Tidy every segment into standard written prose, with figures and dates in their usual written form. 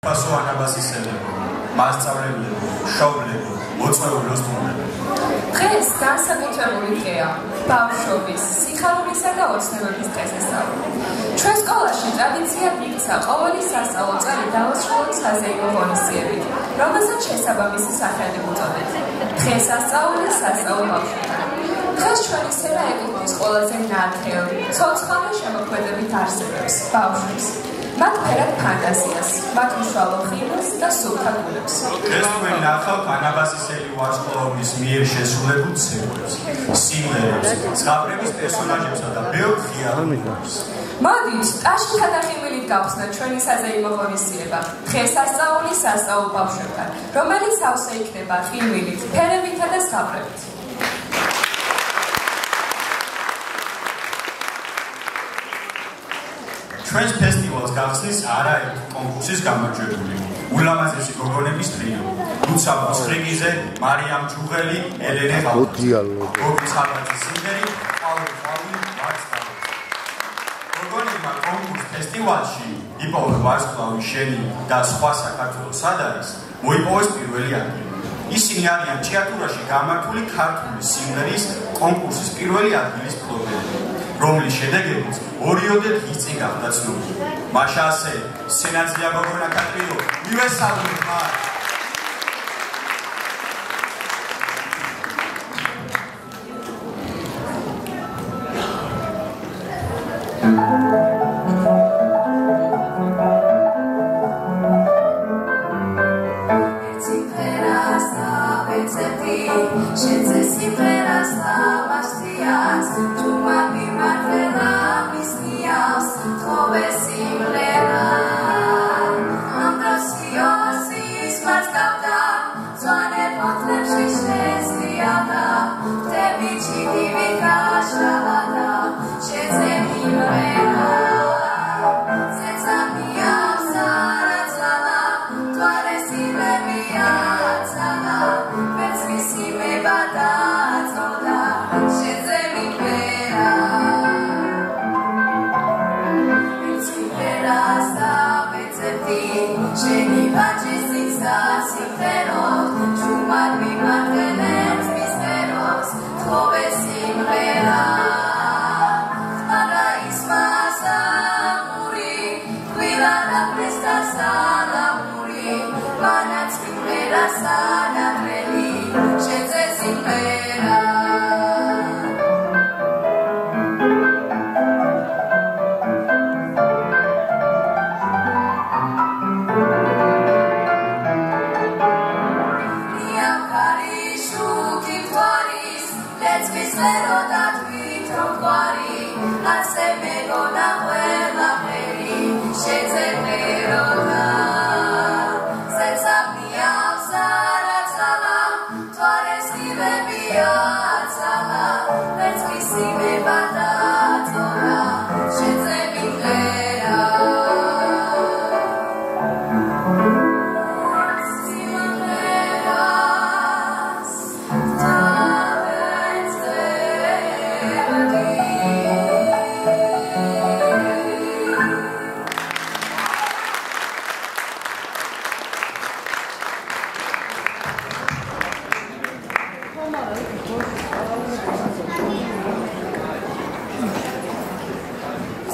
ანაბასისელებო, მასწავლებლებო, მშობლებო, მოწვეულო სტუდენტებო. დღეს განსაკუთრებული დღეა, ბავშვობის, სიხარულისა და ოცნებების დღესასწაული. ჩვენ სკოლაში ტრადიციად იქცა ყოველი სასწავლო წელი დავასრულოთ საზეიმო ღონისძიებით, რომელსაც შესაბამისი სახელი უწოდეთ. დღესასწაული სასწავლო ბავშვებთან. დღეს ჩვენი სცენა ეკუთვნის ყველაზე ნათელ, ცოცხალ და შემოქმედებით არსებებს, ბავშვებს. მათ ფერად ფანტაზიას, მათ უშუალო ხილს და სულთა გულებს. დღეს თქვენ ნახავთ ანაბასისელი ვარსკვლავის მიერ შესრულებულ ცეკვებს, სიმღერებს, ზღაპრების პერსონაჟებსა და ბევრ ღიაბებს. მოდით, ტაშითა და ხიმილით გავხსნათ ჩვენი საზეიმო ღონისძიება, დღესასწაული სასწავლო ბავშვებთან, რომელიც ავსე იქნება ხიმილით, ფერებითა და ზღაპრებით. ჩვენს ფესტივალს გახსნის არაერთი კონკურსის გამარჯვებული, ულამაზესი გოგონების ტრიო, ლუცა მოცხრიგიძე, მარიამ ჯუღელი, ელენე ღალატი, გოგი ხალათის სიმღერი, ყავი ვარსკვლავი. გოგონებმა კონკურს ფესტივალში იპოვა ვარსკვლავი, შენი და სხვა საქართველოს სადარის მოიპოვეს პირველი ადგილი. ისინი არიან ჭიათურაში გამართული ქართული სიმღერის კონკურსის პირველი ადგილის მფლობელები, რომლის შედეგებიც ორიოდე დღის წინ გახდა ცნობილი. მაშასე, სცენაზეა გოგონა კატრიო, მივესალმებით მათ.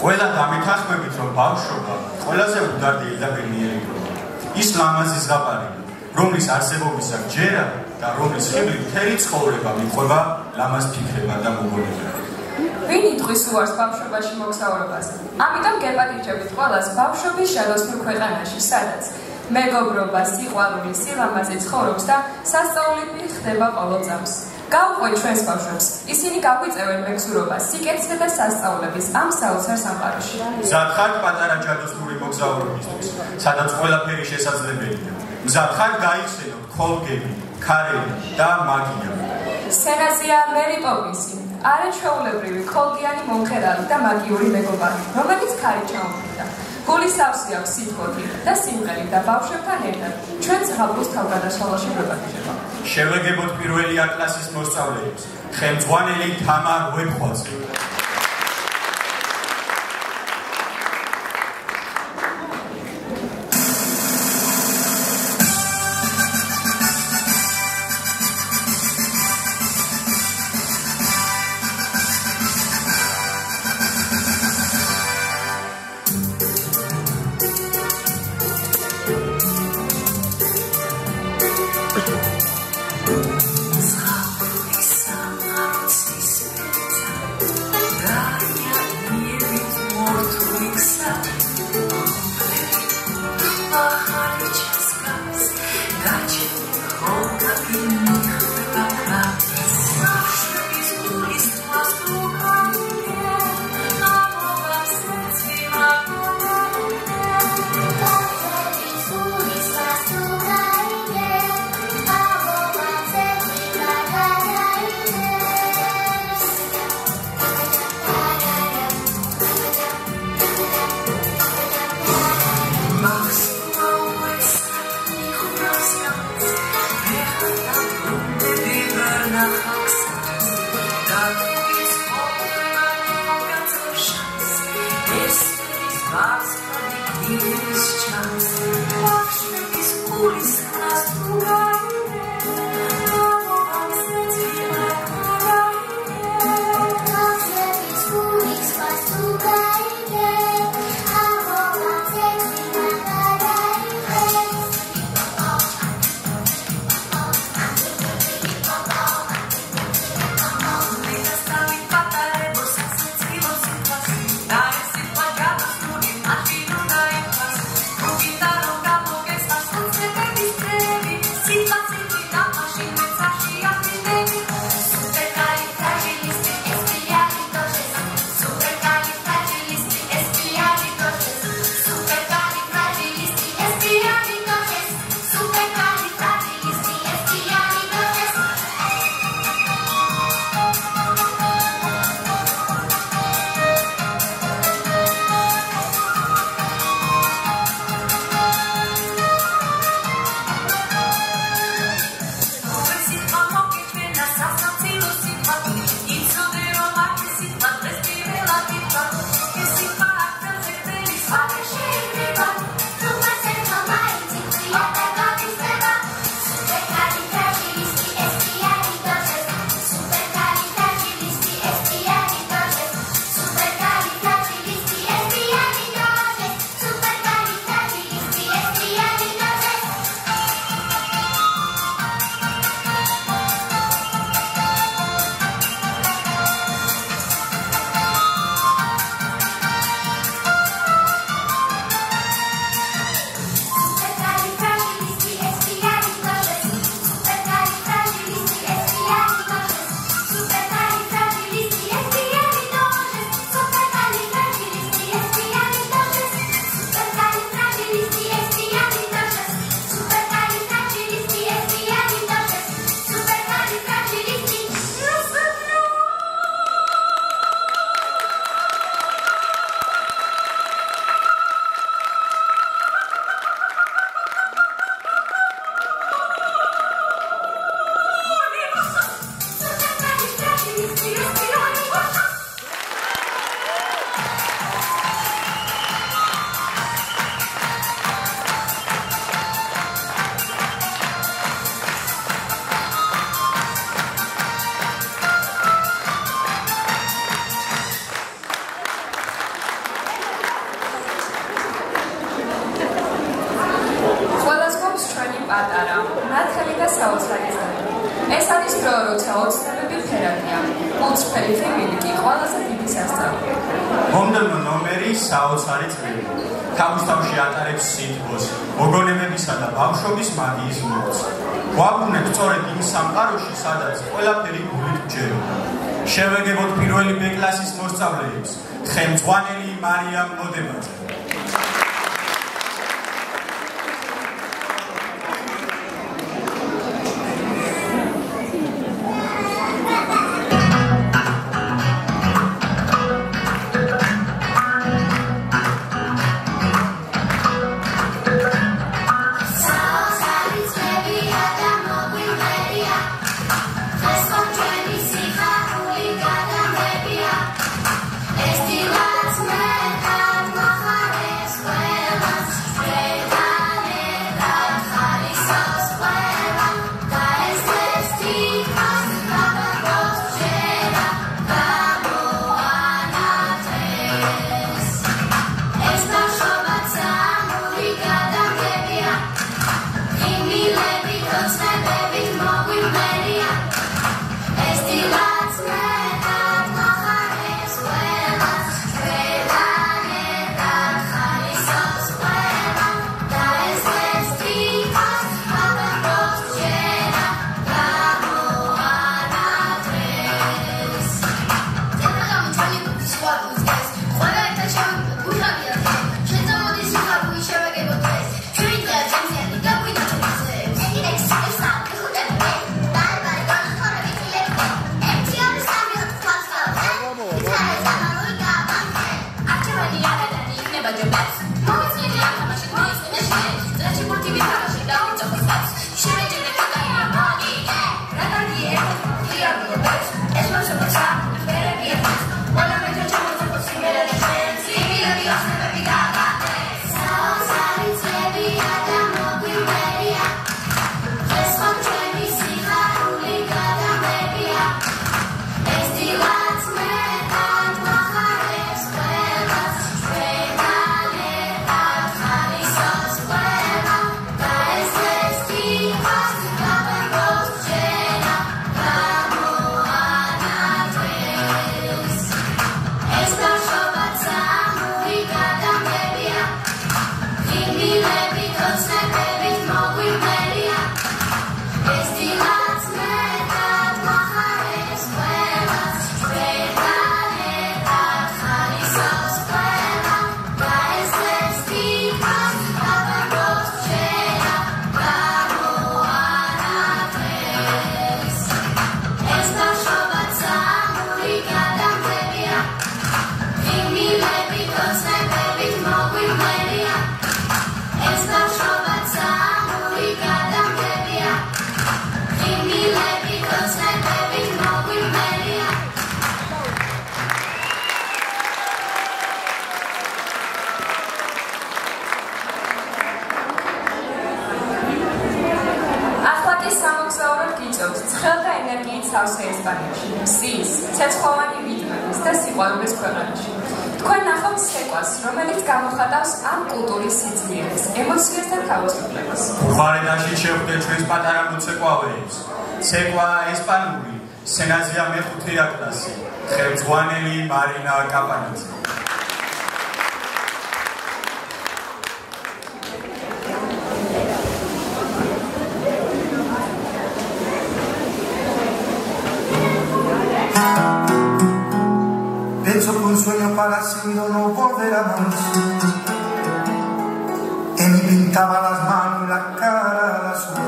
ყველა დამეთანხმებით, რომ ბავშვობა ყველაზე უდარდელი და ბედნიერი დროა. ის ლამაზი ზღაპარია, რომლის არსებობისა გჯერა და რომლის ხიბლით მთელი ცხოვრება მიყვება ლამაზ ფიქრებად და მოგონებად. ვინ იტყვის უარს ბავშვობაში მოგზაურობაზე? ამიტომ გეპატიჟებით ყველას ბავშვობის ჟალოსნურ ქვეყანაში, სადაც მეგობრობა, სიყვარული, სილამაზე ცხოვრობს და სასწაულები ხდება ყოველ წამს. გავუყვეთ ჩვენს ბავშვებს, ისინი გაგვიწევენ მეგზურობას, სიკეთისა და სასწავლების ამ საოცარ სამყაროში. მზად ხართ პატარა ჟალოსნური მოგზაურობისთვის, სადაც ყველაფერი შესაძლებელია. მზად ხართ გაიხსენოთ ხოლგები, ქარები და მაგია. სცენაზეა მერი პოპინსი, არაჩვეულებრივი ხოლგიანი მომღერალი და მაგიური მეგობარი, რომელიც ქარი ჩაუმხდა. გულის ავსი აქვს სიტყვები და სიმღერით და ბავშვებთან ერთად ჩვენ ზღაპროს თავგადასავალში გვეპატიჟება. შევეგებოთ პირველი ატლასის მოსწავლეებს, ხელმძღვანელი თამარ ვეფხვაძე. შევეგებოთ პირველი B კლასის მოსწავლეებს, თხემწვანელი მარიამ მოდებაძე. Esti las me სავსე ესპანეთში, მზის, ცეცხლოვანი რიტმების და სიყვარულის ქვეყანაში. თქვენ ნახავთ ცეკვას, რომელიც გამოხატავს ამ კულტურის სიძლიერეს, ემოციას და თავისუფლებას. ხარედაში შევხვდეთ ჩვენს პატარა მოცეკვავეებს. ცეკვა ესპანური, სენაზია მეხუთეა კლასი, ხელმძღვანელი მარინა კაპანაძე. Penso que un sueño parecido no volverá más. Que me pintaba las manos y la cara de azul.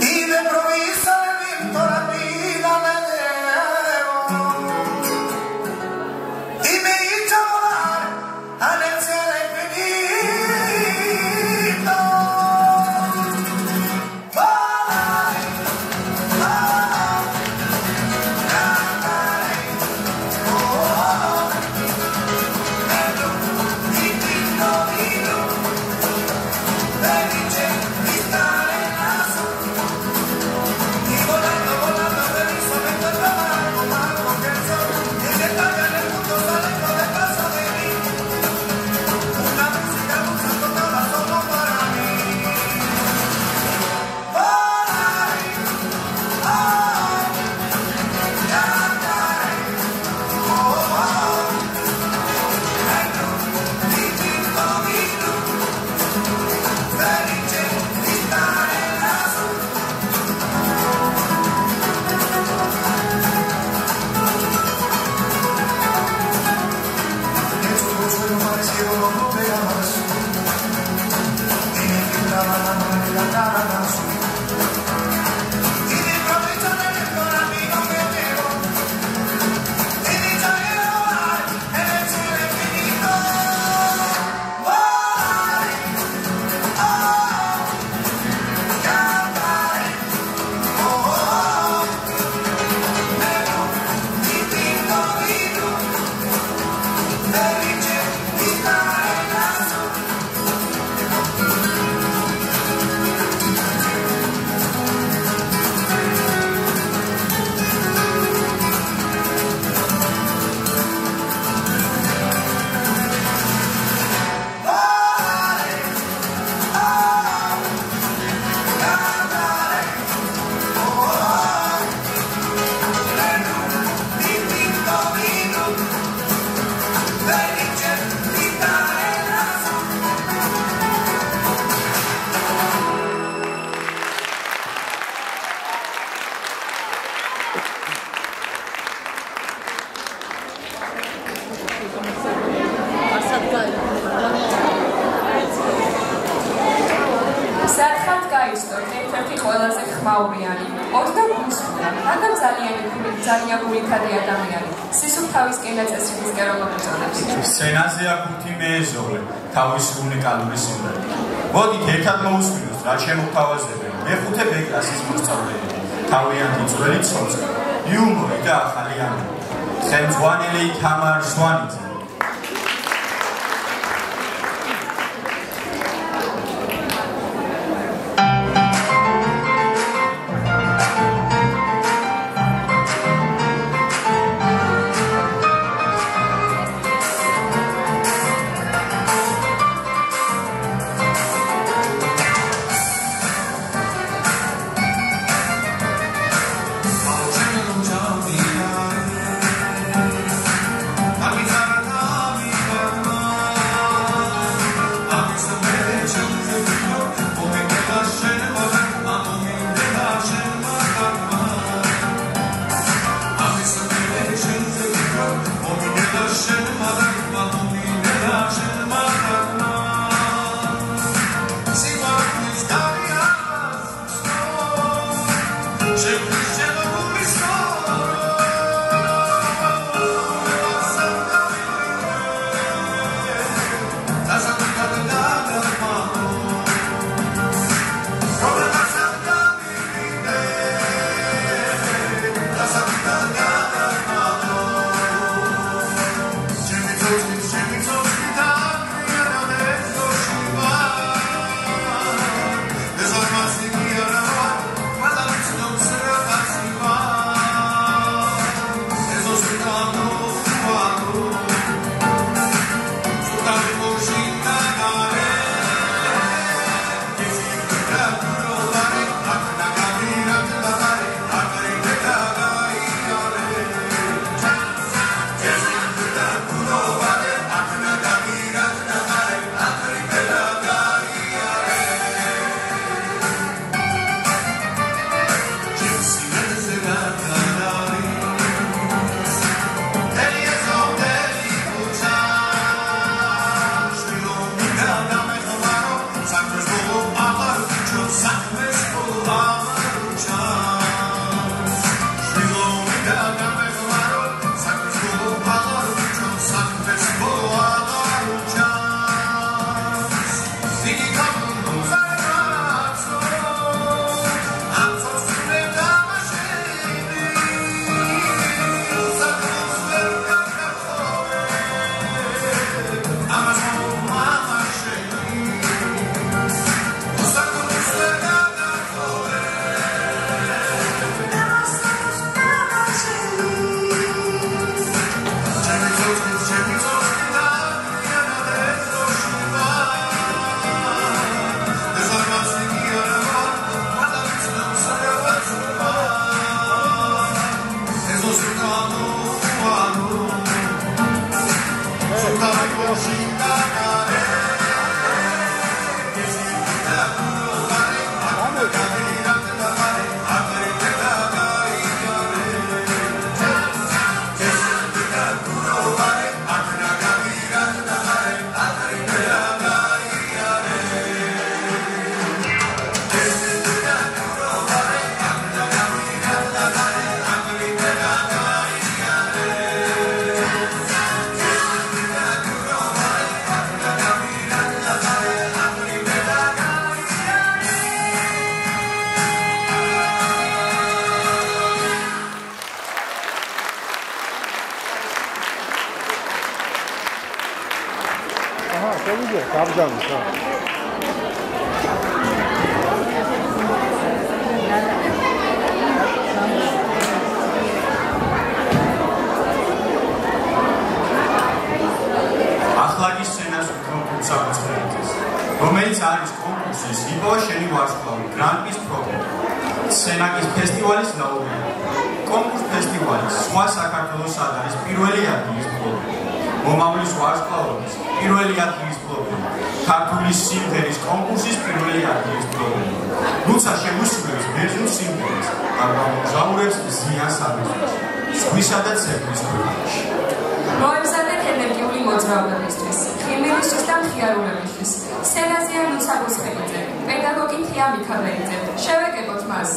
Y de improviso el viento la vida me llevó. Y me hizo volar al cielo infinito. სცენაზეა ხუთი მეეზოვე, თავის უნიკალური სიმღერით. მოდით ერთად მოусმინოთ, რა შემოგთავაზებენ მეხუთე ბ კლასის მოსწავლეები, თავიანთი ძველი ცოცხლი, იუმორი და ახალი ამბები. ხელმძღვანელი თამარ შვანიძე. I'll be აბჟამის რა ახლაგის სცენას უფრო საფუძველს რომელიც არის კონკურსის იბოა შენი ვარსკვლავი გრან-პრის პროგრამა სცენაკის ფესტივალის ლაურეატი კონკურს ფესტივალის სხვა საქართველოს არის პირველი ადგილის მფლობელი მომავლის ვარსკვლავების პირველი ადგილის მფლობელი ქართული სიმღერის კონკურსის პირველი ადგილის მფლობელი როცა შემოსვლებს ბერძნულ სიმღერას და გამოგზაურებს ზიანს ამერიკაში სხვისა და ცეკვის ქვეყანაში მოემზადეთ ენერგიული მოძრაობებისთვის, ხიმილისთვის და მხიარულებისთვის. სცენაზეა ლუცა გუსხებიძე, პედაგოგი თია მიქაბერიძე. შევეკებოთ მას.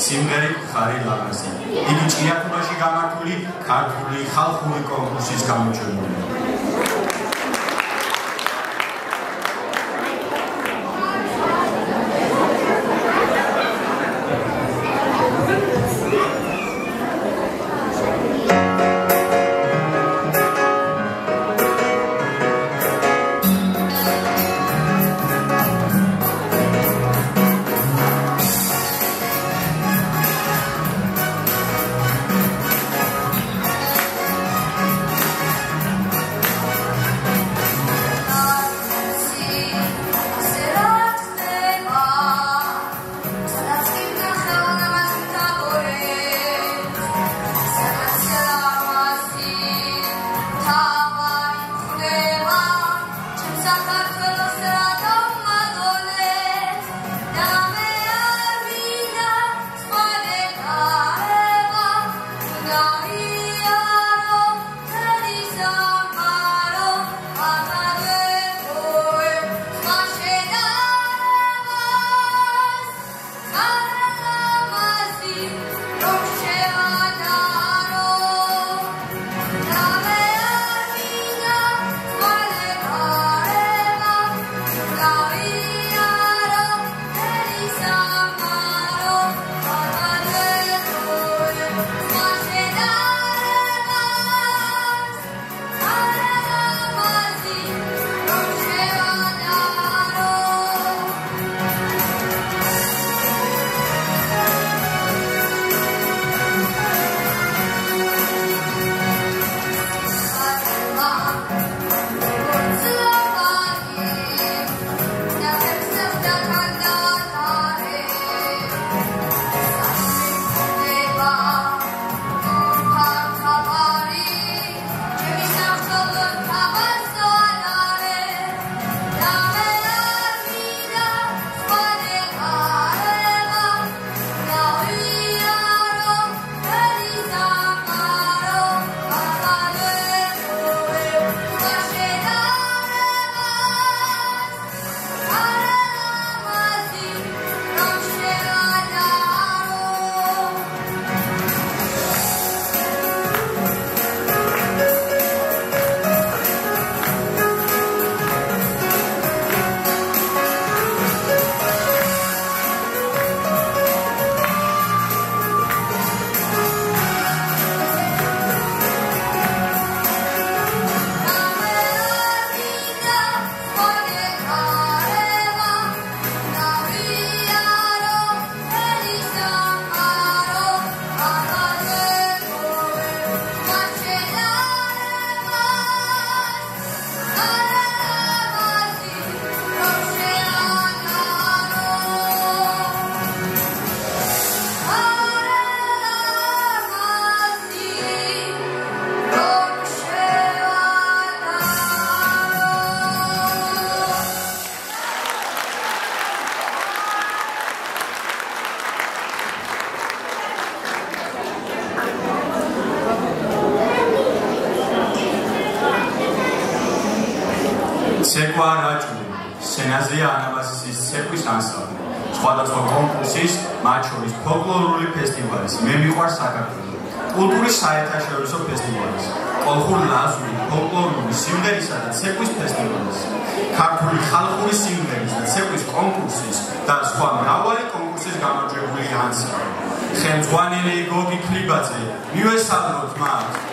სიმღერით ხარი ლაღასი. იგი ჭიათურაში გამართული ქართული ხალხური კონკურსის გამოჩენილია. ცეკვა რაჭული, სენაზია ანაბასისის ცეკვის ანსამბლი, სხვადასხვა კონკურსის, მათ შორის ფოლკლორული ფესტივალის, მე მიყვარს საქართველო, კულტურის საერთაშორისო ფესტივალის, კოლხურ-ლაზური ფოლკლორული სიმღერისა და ცეკვის ფესტივალის, ქართული ხალხური სიმღერის და ცეკვის კონკურსის და სხვა მრავალი კონკურსის გამარჯვებული ანსამბლი. ხელმძღვანელი გოგი ქლიბაძე, მივესალმოთ მათ.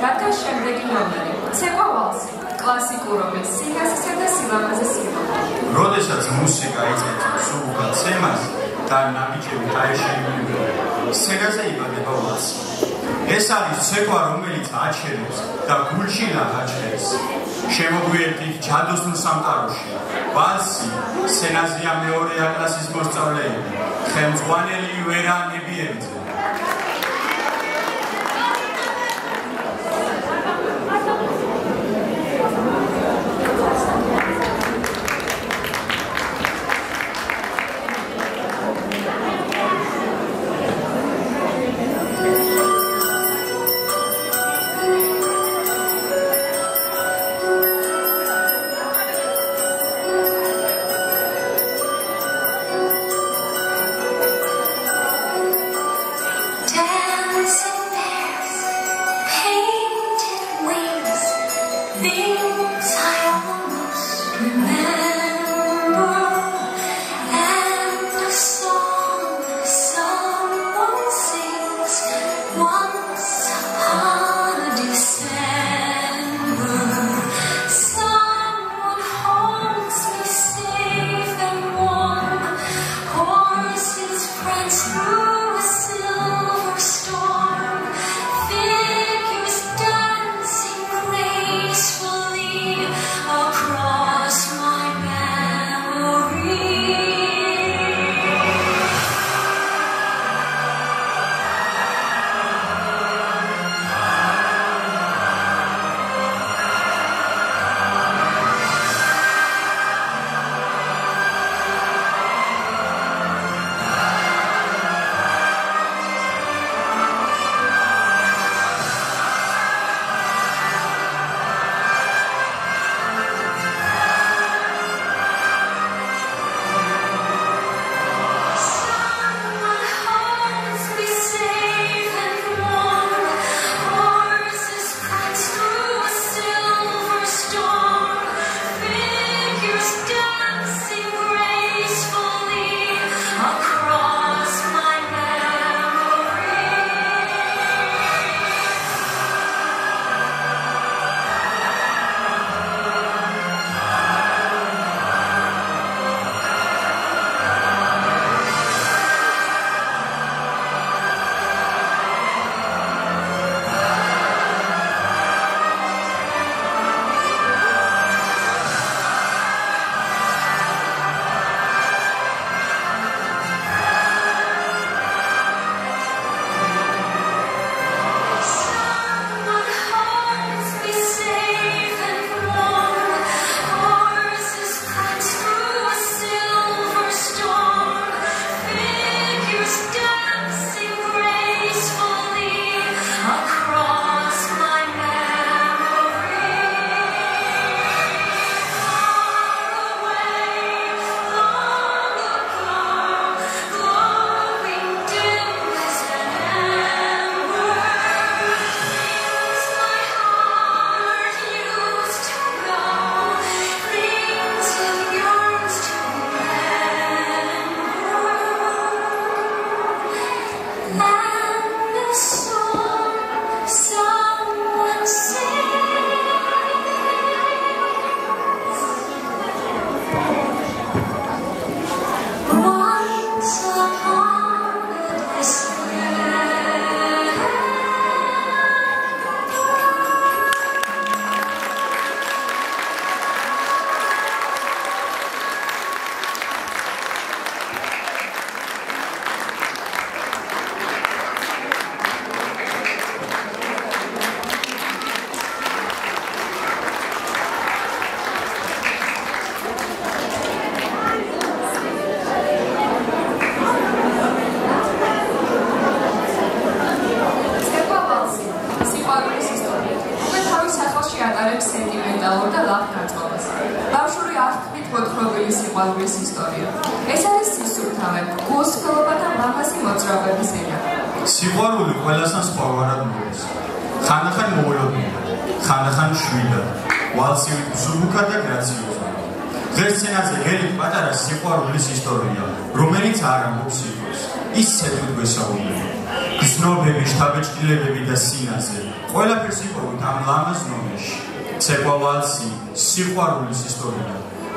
რადგან შემდეგი ნომერი ცეკვა ვალსი კლასიკურობი სინგასისა და სილამაზის სიმბოლო. როდესაც მუსიკა იწყებს სულ ცემას და ნაბიჯები დაეშენებინა, სცენაზე იბადება ვალსი. ეს არის ცეკვა, რომელიც აჩერებს და გულშილად აჩერებს. შემოგვიერთით ჯადოსნურ სამყაროში. ვალსი სცენაზეა მეორე კლასის მოსწავლეები. ხელმძღვანელი ვერა ნებიერიძე. სენტიმენტალურ და ლაღ განწყობას. ბავშვური აღქმით მოთხრობილი სიყვარულის ისტორია. ეს არის სისულთავე, გულსხმობა და მამაზი მოძრაობების ენა. სიყვარული ყველასთან სხვაგვარად მოდის. ხანდახან მოულოდნელად, ხანდახან მშვიდად, ვალსივით მსუბუქა და გრაციოზად. დღეს სცენაზე გელით პატარა სიყვარულის ისტორია, რომელიც არ ამბობს სიყვარულს. ის ცეკვით გვესაუბრება. გზნობები, შთაბეჭდილებები და სინაზე. ყველაფერს იპოვეთ ამ ლამაზ ნომერში. ცეკვავალსი, სიყვარულის ისტორია.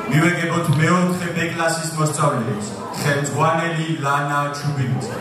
მივეგებოთ მეოთხე ბ-კლასის მოსწავლეებს, ხელმძღვანელი ლანა ჩუბინიძე.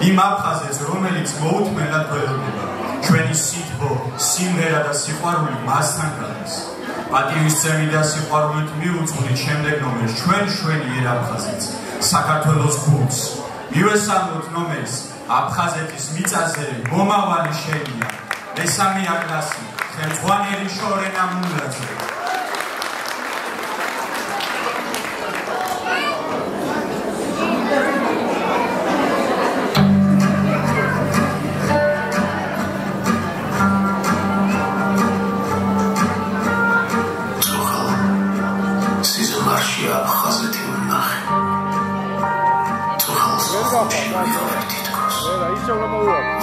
იმ აფხაზეთს, რომელიც მოუთმენლად გველოდება, ჩვენი სითბო, სიმღერა და სიყვარული მასთან გადის. პატივისცემი და სიყვარულით მიუძღვნით შემდეგ ნომერს ჩვენ შვენი აფხაზეთს, საქართველოს გულს. მივესალმოთ ნომერს აფხაზეთის მიწაზე მომავალი შენია. მესამე კლასი, ხელმძღვანელი შორენა მულაძე.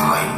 Vai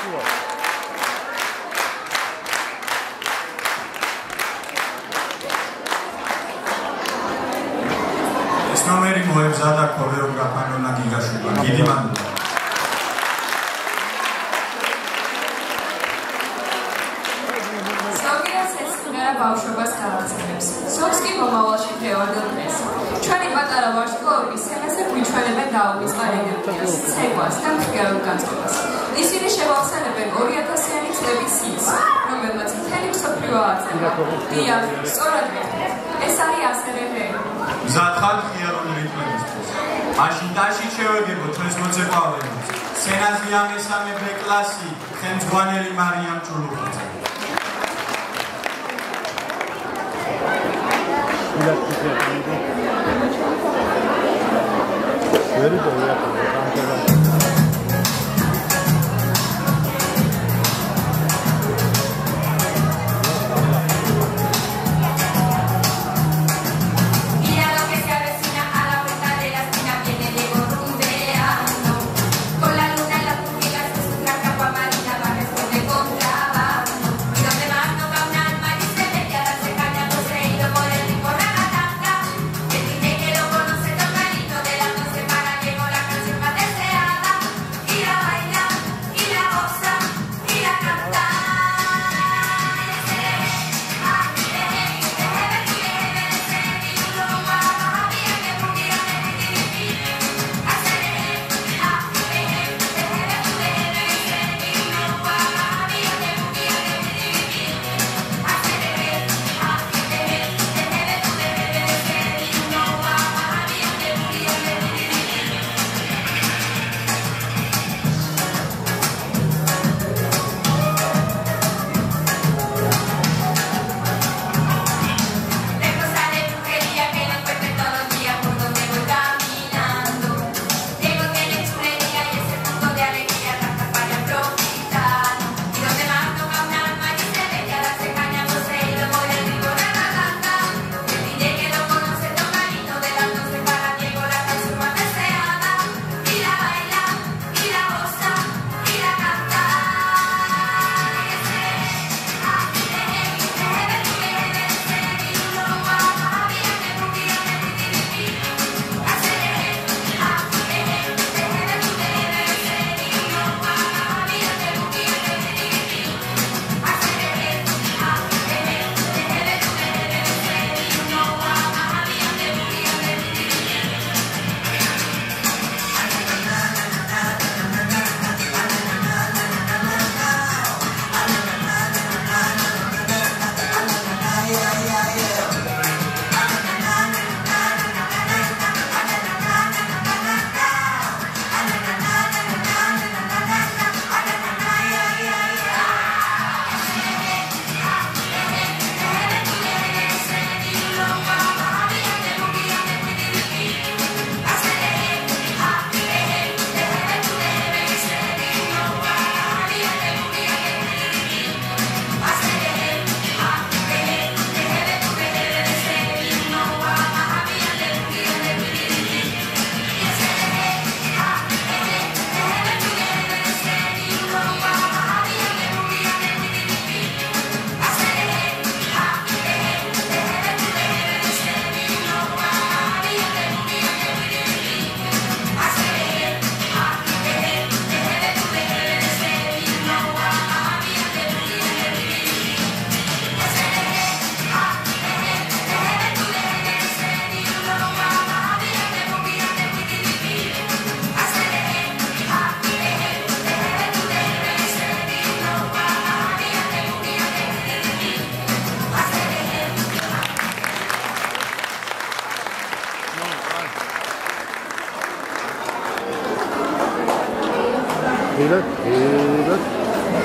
ეს ნომერი მოებზადა ქორეოგრაფ ანონა გიგაშვილმა. დიდი მადლობა. ბავშვობას გაახსენებს. სოხს კი მომავალში დღევანდელ დღეს. ჩვენი პატარა ვარსკვლავები სცენაზე გვიჩვენებენ დაუვიწყარ ენერგიას, ცეკვას და მხიარულ განწყობას. ისინი შევახსენებენ 2000-იანი წლების სიძს, რომელმაც მთელი მსოფლიო ააძევა. დიახ, სწორად მეთქით. ეს არის ასევე მე. მზად ხარ მხიარული რიტმებისთვის. მაშინ დაში შევეგებო ჩვენს მოცეკვავეებს. სცენაზეა მესამე ბ კლასი, ხელმძღვანელი მარიამ ჭულუხიძე. Very good.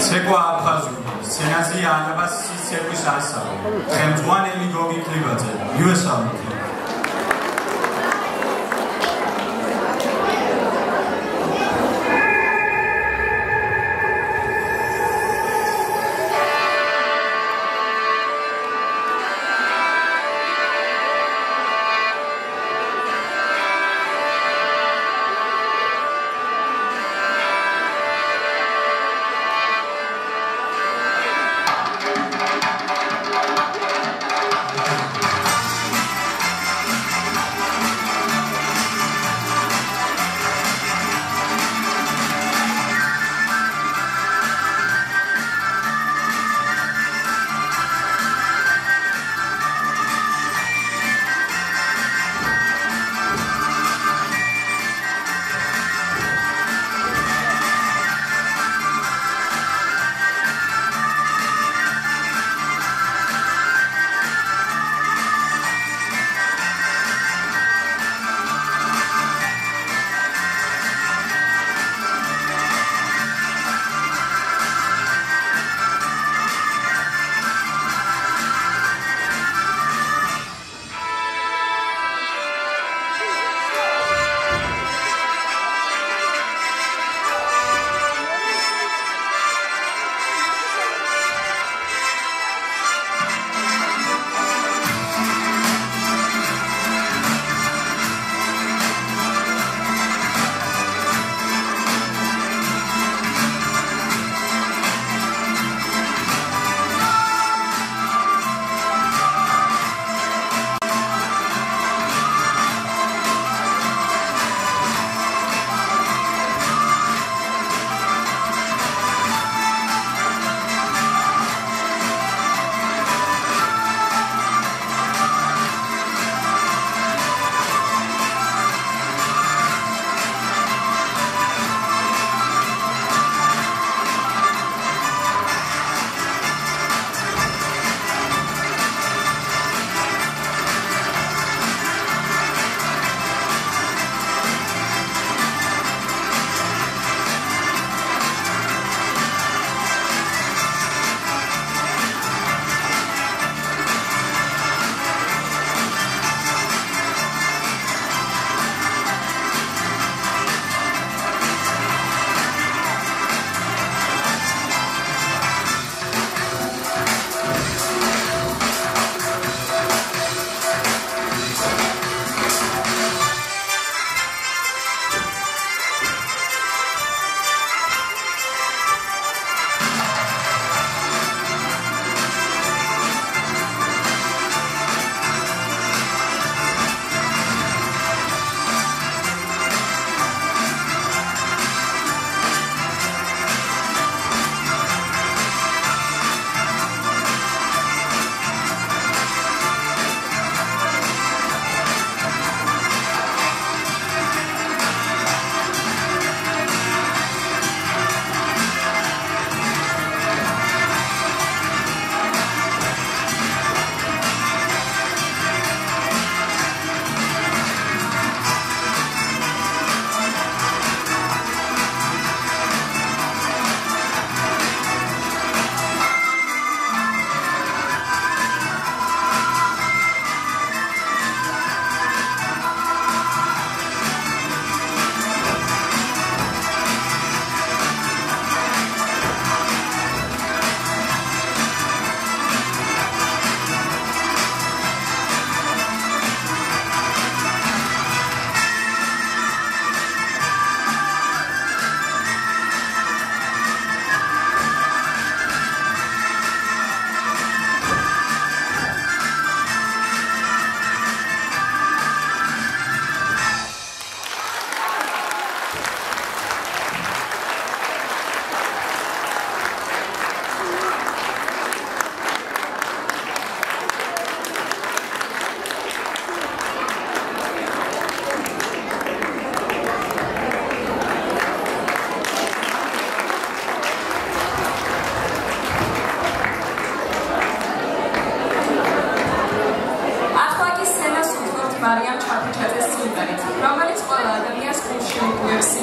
ცეკვა აფხაზური, სცენაზე ანაბას ცეკვის ასწავლე. ხელმძღვანელი გოგი კრიბაძე, USA.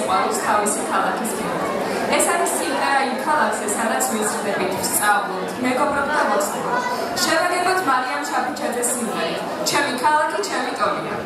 სიყვარულს თავისი ქალაქის მიმართ. ეს არის სიმღერა იმ ქალაქზე, სადაც ვიზრდებით, ვსწავლობთ, მეგობრობთ და ვოცნებთ. შევაგებოთ მარიამ ჩაფიჩაძეს სიმღერით. ჩემი ქალაქი, ჩემი ტოლია.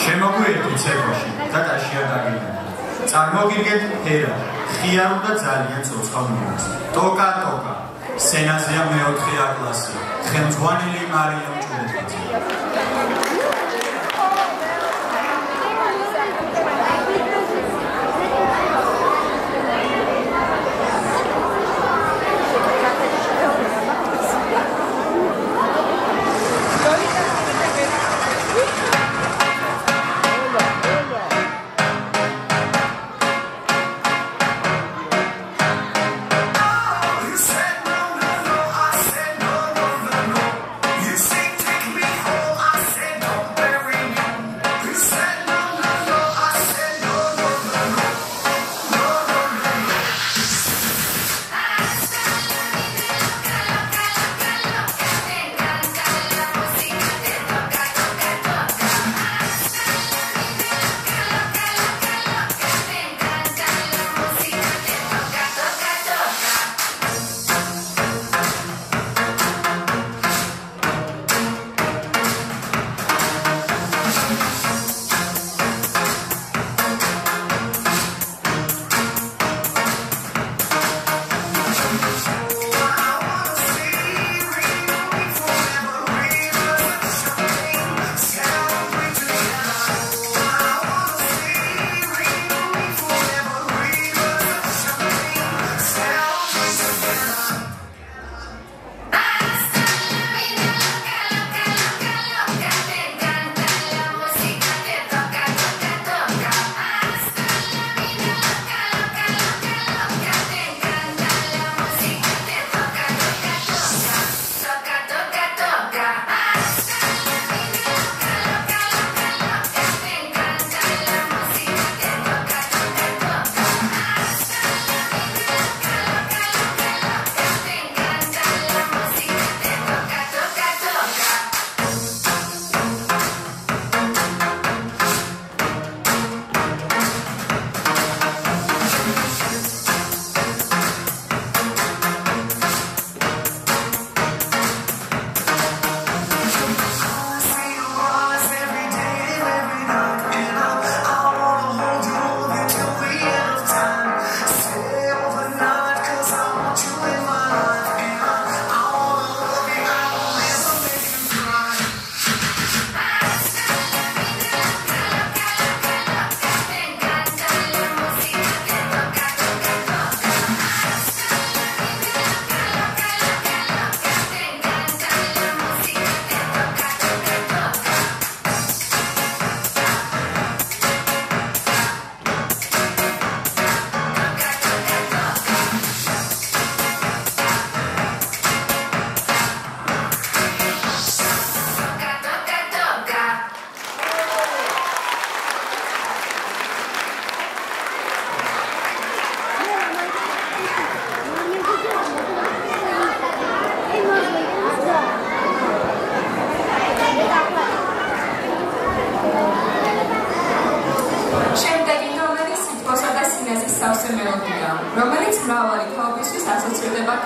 შემოგვიერთით ცეკვაში და დაშიადაგებინათ. წარმოგიდგენთ ჰერა, ხიარო და ძალიან ცოცხალ მონას. ტოკა, სენაზეა მეოთხე კლასი, ხელმძღვანელი მარიამ ჭურეთაძე.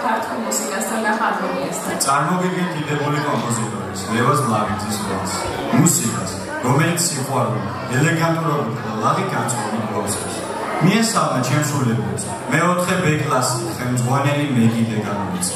ქართულ მუსიკასთან და ჰარმონიასთან. წარმოგიდგენთ დიდებული კომპოზიტორის ლევას მლავიძის როლს, მუსიკას, რომელიც სიყვარული, ელეგანტურობით და ლაღი განწყობით გვაქვს. მიესალმა ჩემს სრულებელს, მეოთხე B კლასის ხელმძღვანელი მეგიდე განუცი.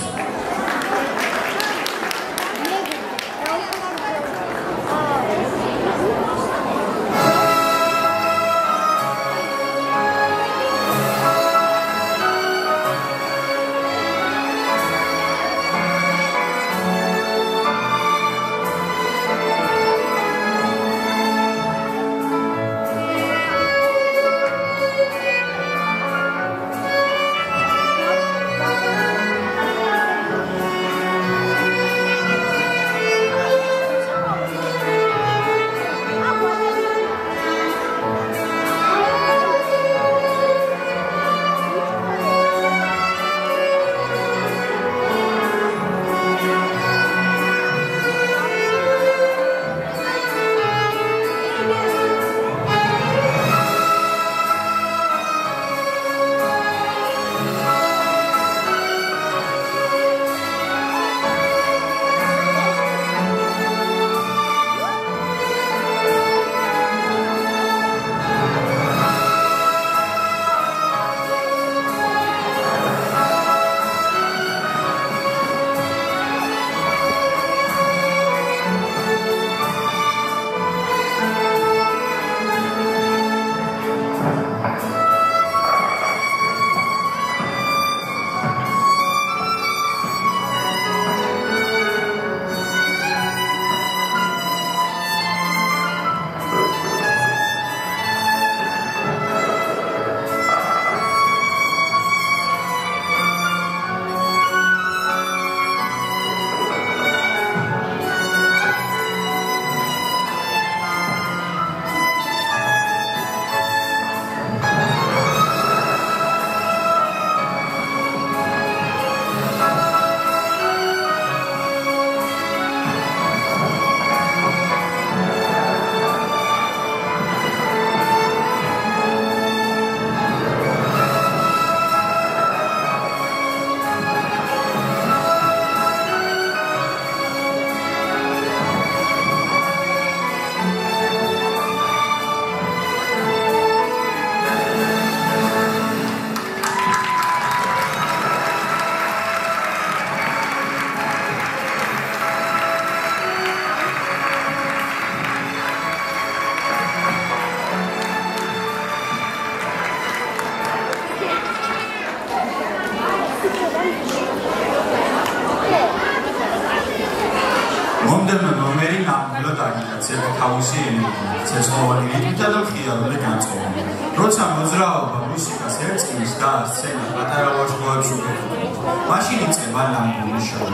მომდევნო ნომერი ნამდვილად აგიტაცია თავისი ენერგიით, ცეცხლოვანი რიტმითა და მხიარული განწყობით. როცა მოძრაობა მუსიკას ერწყმის და სცენა პატარა ვარსკვლავებს უკეთდება, მაშინ იწყება ნამდვილი შოუ.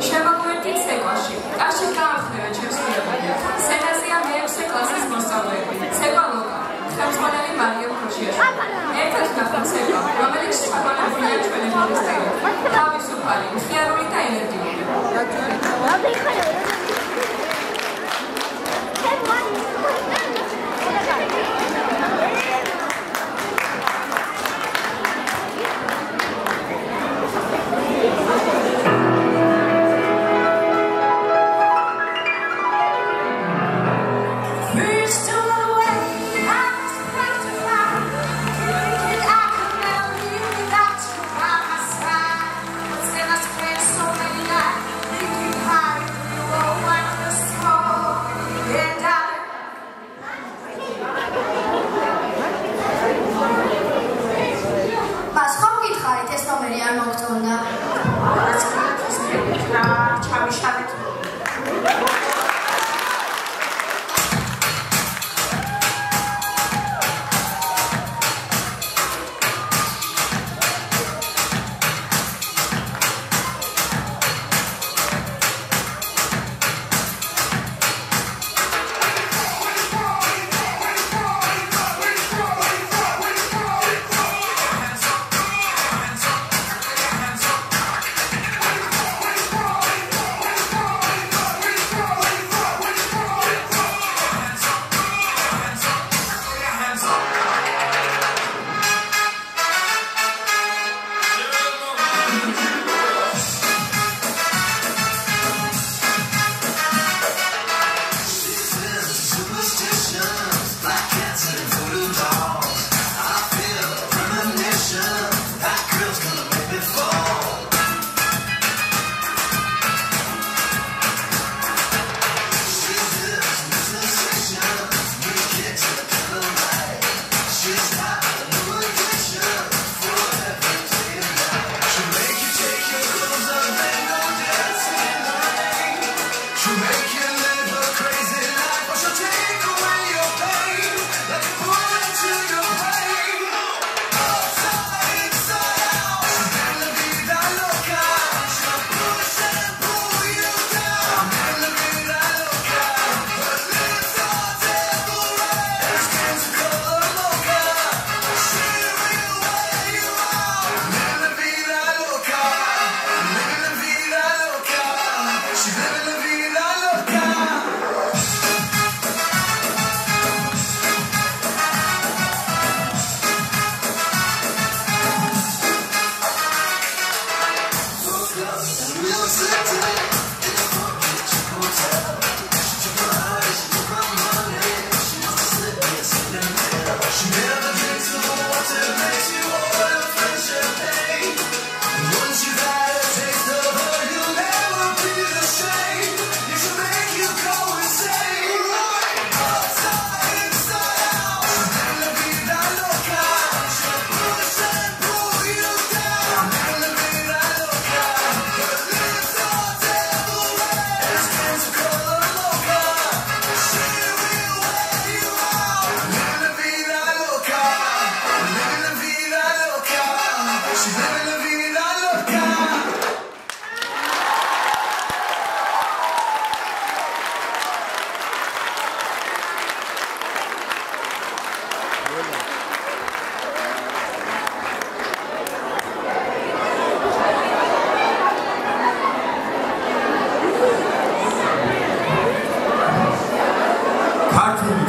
შემოგვერდით ცეკვაში. კარში გაახმერა ჩემს სრულებელს. სცენაზეა მე-6 კლასის მოსწავლეები. ცეკვა ლუკა, ხელმძღვანელი მარიამ ქოჩიაშვილი. ერთ-ერთი ნახვა ცეკვა, რომელიც სიყვარულია ჩვენი მონასტერი. თავისუფალი, მხიარული და ენერგიული. So many nights, thinking hard, you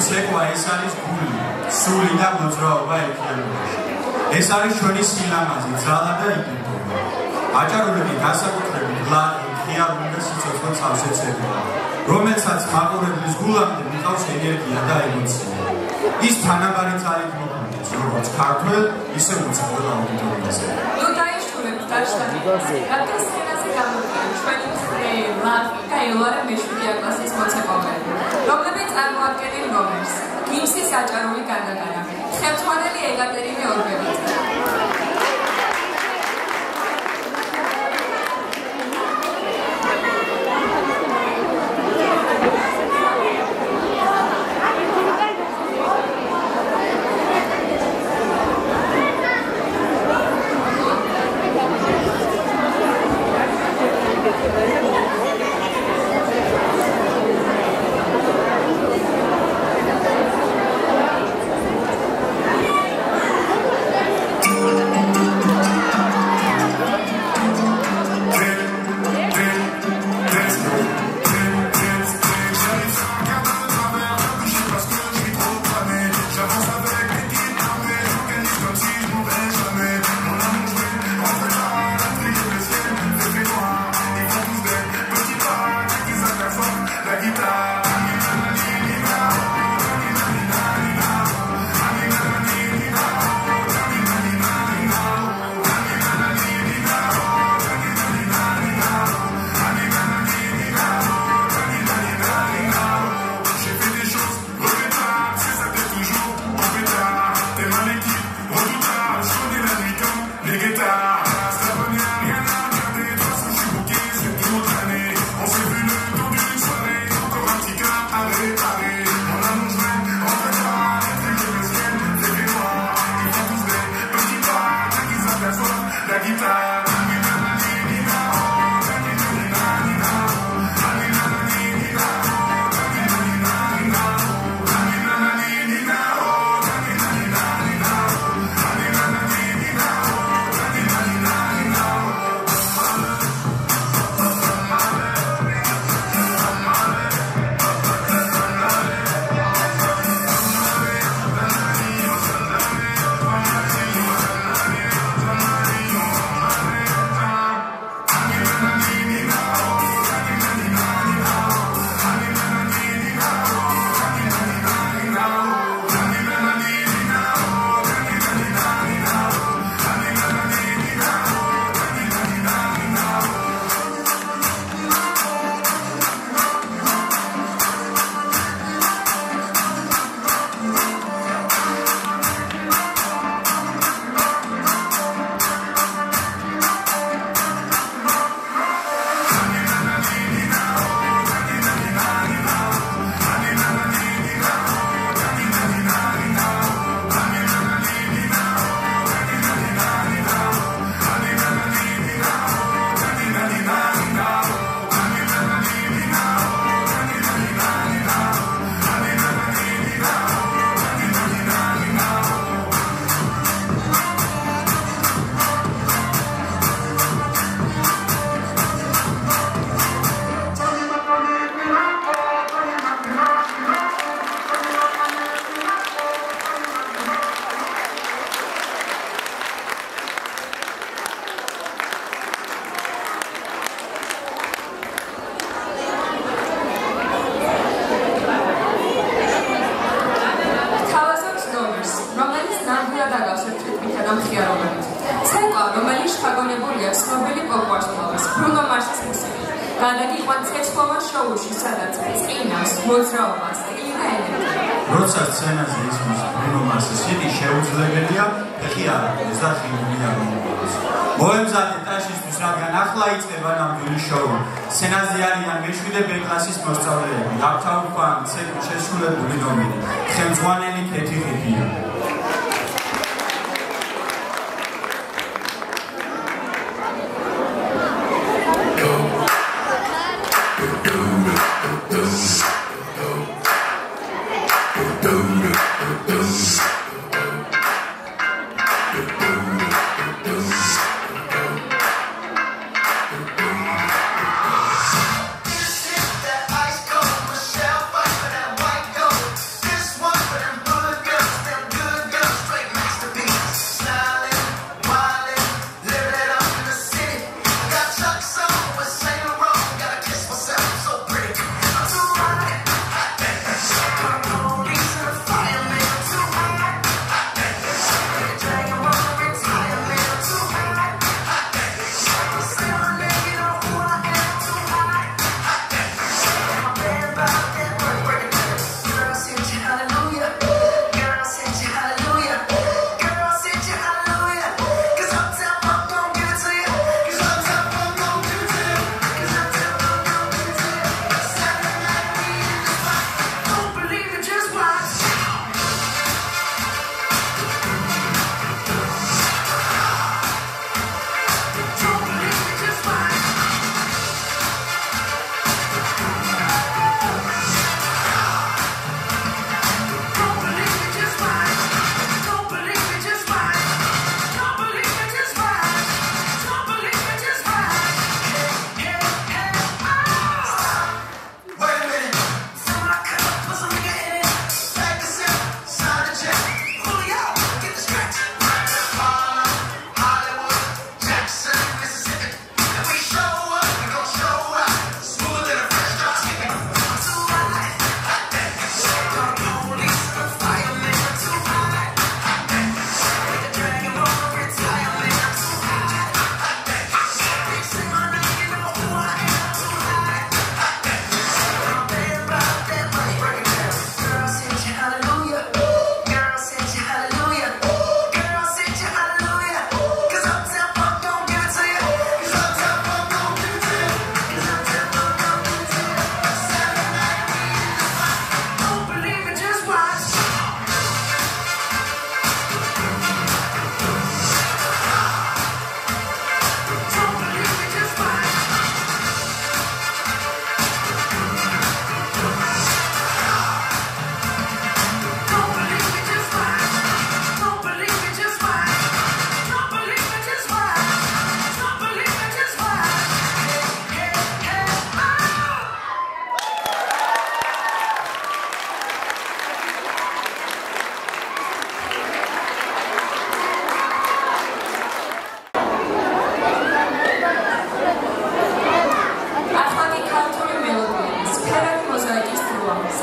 ცეკვა ეს არის გული, სული და მოძრაობა ერთიანობაში. ეს არის ჩვენი სილამაზი, ძალა და იდენტობა. აჭარულები განსაკუთრებით გლადი, ღიარული და სიცოცხლე თავშეცებია, რომელსაც მაყურებლის გულამდე მიყავს ენერგია და ემოცია. ის თანაბარი ძალით მოქმედებს, როგორც ქართველ, ისე უცხოელ აუდიტორიაზე. ნუ დაიშურეთ დაშტატებაზე, რადგან სცენაზე გამოდიან ჩვენი მსხვილი, ლაკი და ელვარა მეშვიდე კლასის მოცეკვავები, რომლებიც წარმოადგენენ რომერს, გიმსის აჭარული განაგანა, ხელმძღვანელი ეკატერინე ორბელიძე. როცა სცენაზე ისმის ბრუნო მარსის ჰიტი შეუძლებელია, ეხი არ არის და ხილული არ მომყოლოს. მოემზადეთ ტაშისთვის, რადგან ახლა იწყება ნამდვილი შოუ. სცენაზე არიან მეშვიდე ბ კლასის მოსწავლეები, დაფთაურფან, ცეკვის შესრულებული ნომერი, ხელმძღვანელი ქეთი ხიფია. This is the ice cold Michelle fight for that white gold. This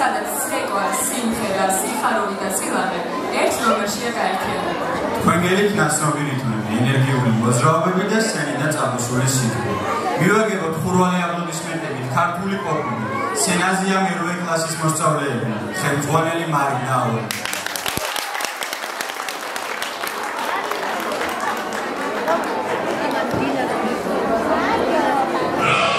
სადაც ცეკვა, სიმღერა, სიხარული და წილაღე ერთ რომელშია გაერთიანებული. თქვენგელით ნაცნობი რითმები, ენერგიული მოძრაობები და სცენი და წამოსული სიტყვი. მივაგებოთ ხურვალი აპლოდისმენტებით ქართული პოპული, სენაზია მერვე კლასის მოსწავლეები, ხელმძღვანელი მარინა აური. Yeah.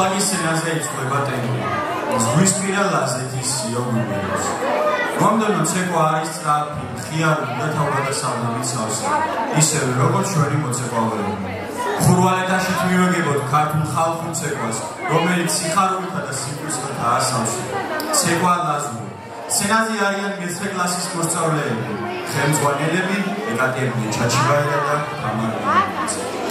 ფლაგის სცენაზე იწვება ტემპი. ზღვისპირა ლაზეთის იოგურებს. მომდევნო ცეკვა არის სწრაფი, მხიარული და თავგადასავლებით სავსე, ისევე როგორც ჩვენი მოცეკვავეები. ხურვალეთაშიც მივეგებოთ ქართულ ხალხურ ცეკვას, რომელიც სიხარულითა და სიმპლისხლითაა სავსე. ცეკვა ლაზური. სცენაზე არიან მეცხრე კლასის მოსწავლეები, ხელმძღვანელები ეკატერინე ჩაჩიბაია და თამარ ბიძიძე.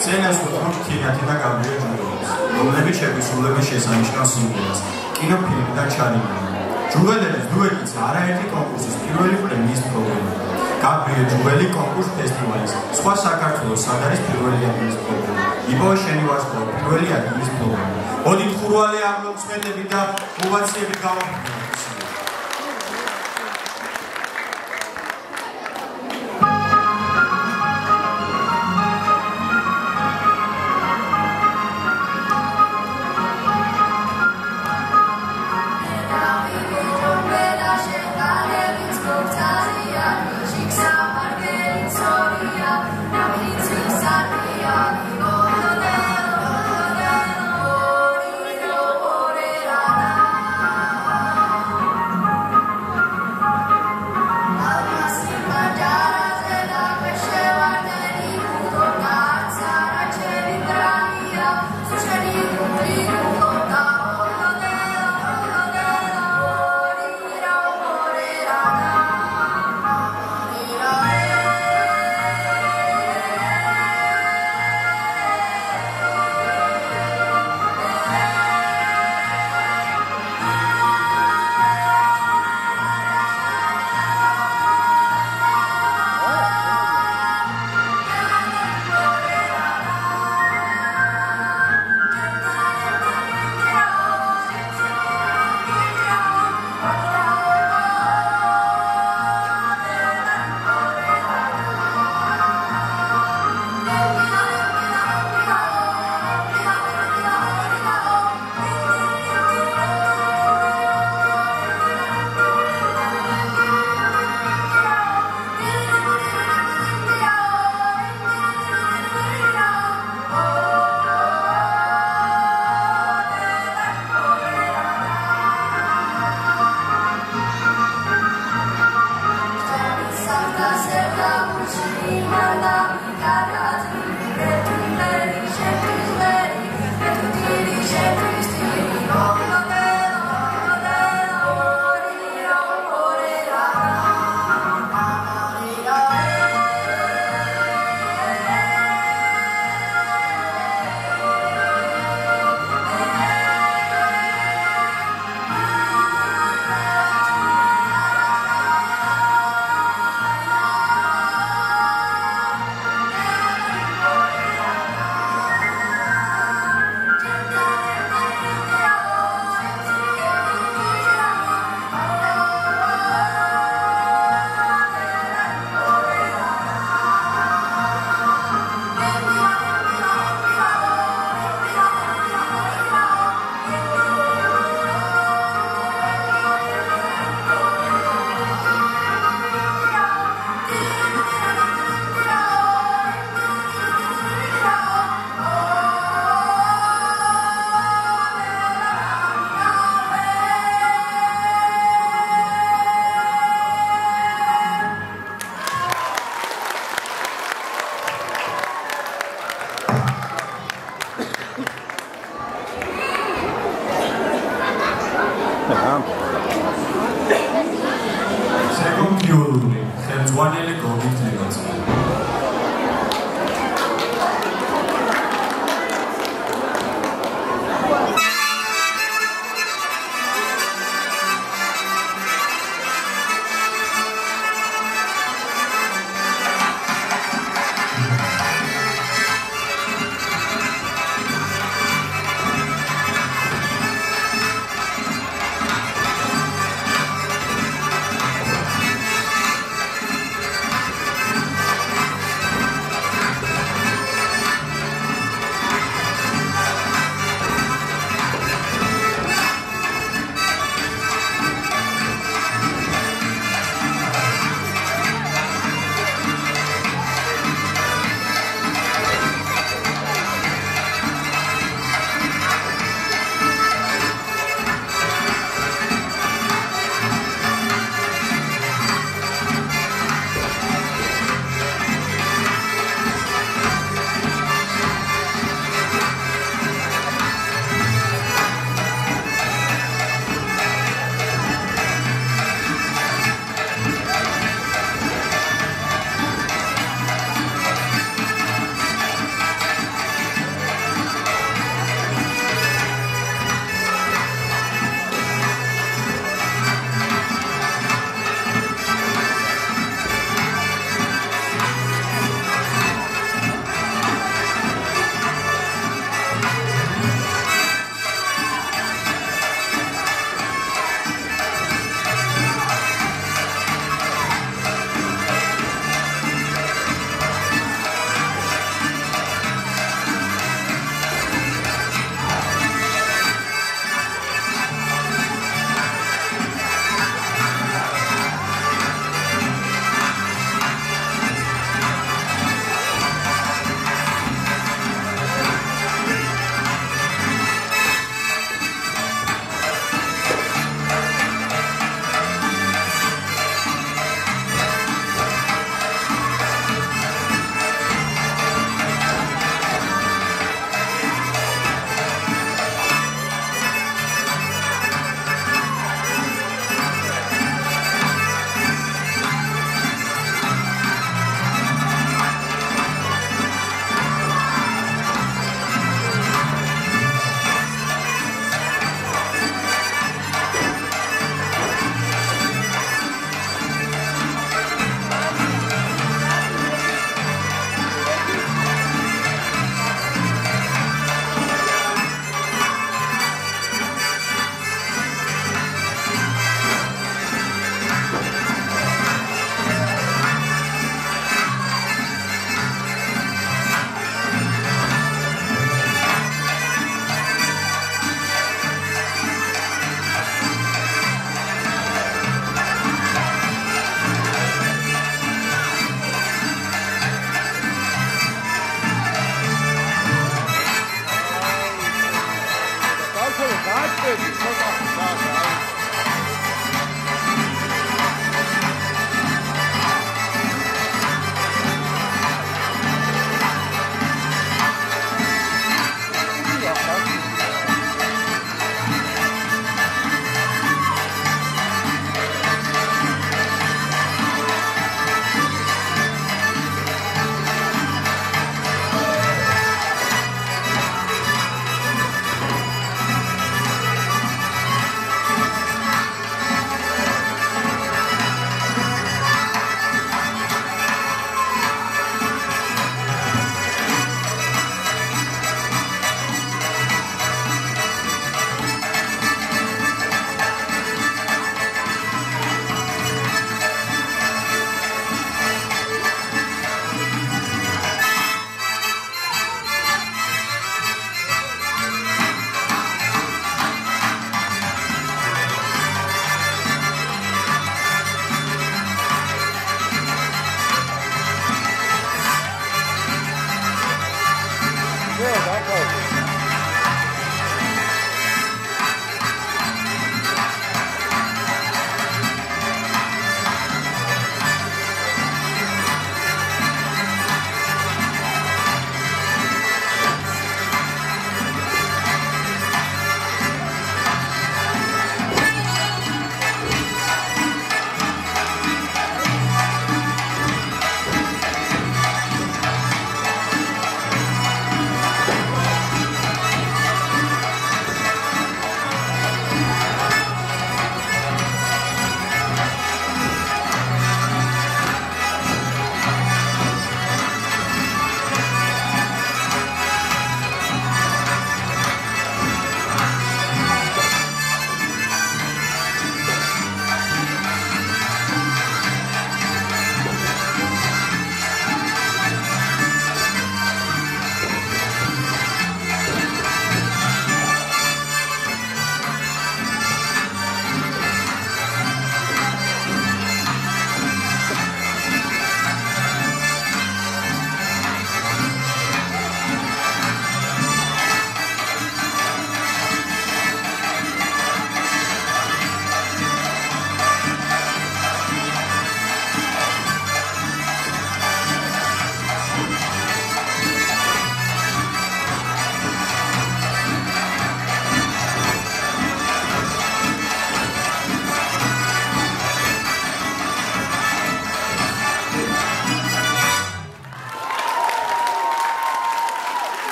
სცენას თინათი და გაბრიელ ჯურველს, რომლებიც შეგვისრულებენ შესანიშნავ სიმღერას, კინოფილმიდან ჩადინდნენ. ჯურველების დუეტიც არაერთი კონკურსის პირველი პრემიის პროგრამა. გაბრიელ ჯურველი კონკურს ფესტივალის, სხვა საქართველოს სადარის პირველი ადგილის პროგრამა. იპოვე შენი ვარსკვლავი პირველი ადგილის პროგრამა. მოდით ხურვალე აღმოჩნდები და ოვაციებით გავაფრთხილოთ. პირველი გოგით მივაწყდა.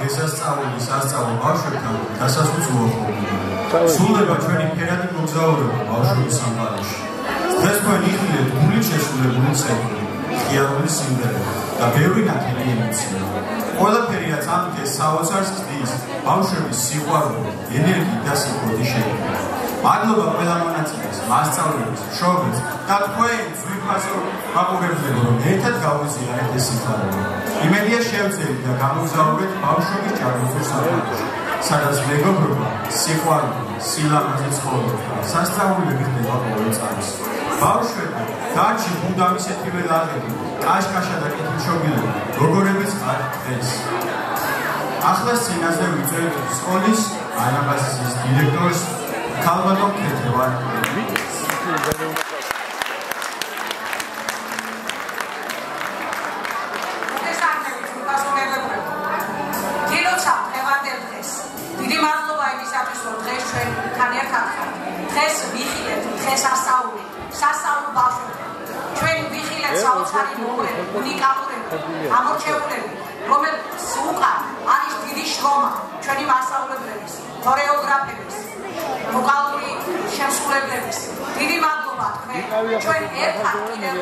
დღესასწაული სასწავლო ბავშვებთან დასასრულს უახლოვდება. სრულდება ჩვენი ფერადი მოგზაურობა ბავშვების სამყაროში. დღეს თქვენ იხილეთ გულით შესრულებული წევრი, ღიარული სიმღერები და ბევრი ნათელი ემოცია. ყველაფერი რაც ამ დღეს საოცარს ხდის, ბავშვების სიყვარული, ენერგიით და სიკვდილით შეიქმნა. მადლობა ყველა მონაწილეს, მასწავლებლებს, მშობლებს და თქვენ ძვირფასო მაყურებლებო, რომ ერთად გავუზიარეთ ეს სიმღერა. იმედია შევძლებთ და გამოგზაურეთ ბავშვების ჯანმრთელ საფრთხეში, სადაც მეგობრობა, სიყვარული, სილამაზე ცხოვრება, სასწაულები ხდება ყოველ წამს. ბავშვები, დარჩი ბუდამ ისეთივე ლაღები, კაშკაშა და კეთილშობილები, როგორებიც არ დღეს. ახლა სცენაზე ვიწვევთ სკოლის ანაბაზის დირექტორს ქალბატონ ქეთევანი. დიდი მადლობა იმისათვის, რომ დღეს ჩვენ თან ერთად ხართ. დღეს ვიხილეთ დღესასწაული, სასწავლო ბავშვებთან. ჩვენ ვიხილეთ საოცარი მომენტი, უნიკალურები, ამორჩეულები, რომელიც უკან არის დიდი შრომა ჩვენი მასწავლებლების, ქორეოგრაფების, ვოკალური შემსრულებლების. დიდი მადლობა თქვენ. ჩვენ ერთად კიდევ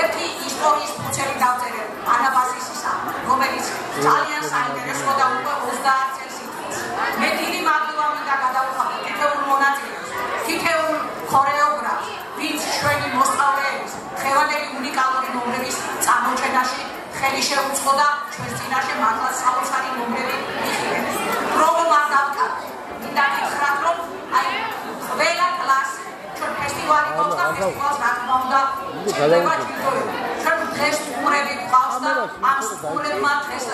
ერთი ისტორიის ფუძელი დავწერეთ ანაბაზისისა, რომელიც ძალიან საინტერესოა და უკვე 30 წელს ითვლება. მე დიდი მადლობა მინდა გადავუხადო თითოეულ მონაწილეს, თითოეულ ქორეოგრაფს, ვინც ჩვენი მოსწავლეების დღევანდელი უნიკალური ნომრების წარმოჩენაში ხელი შეუწყო და ჩვენს წინაშე მართლაც საოცარი ნომრები იხილეთ. პრობამ არ დავკარგეთ. მინდა გითხრათ, რომ აი ყველა კლასი ჩვენ ფესტივალი გვაქვს და ფესტივალს რა თქმა უნდა ჭირდება ჯილდოები. ჩვენ დღეს სტუმრები გვყავს და ამ სტუმრებმა დღეს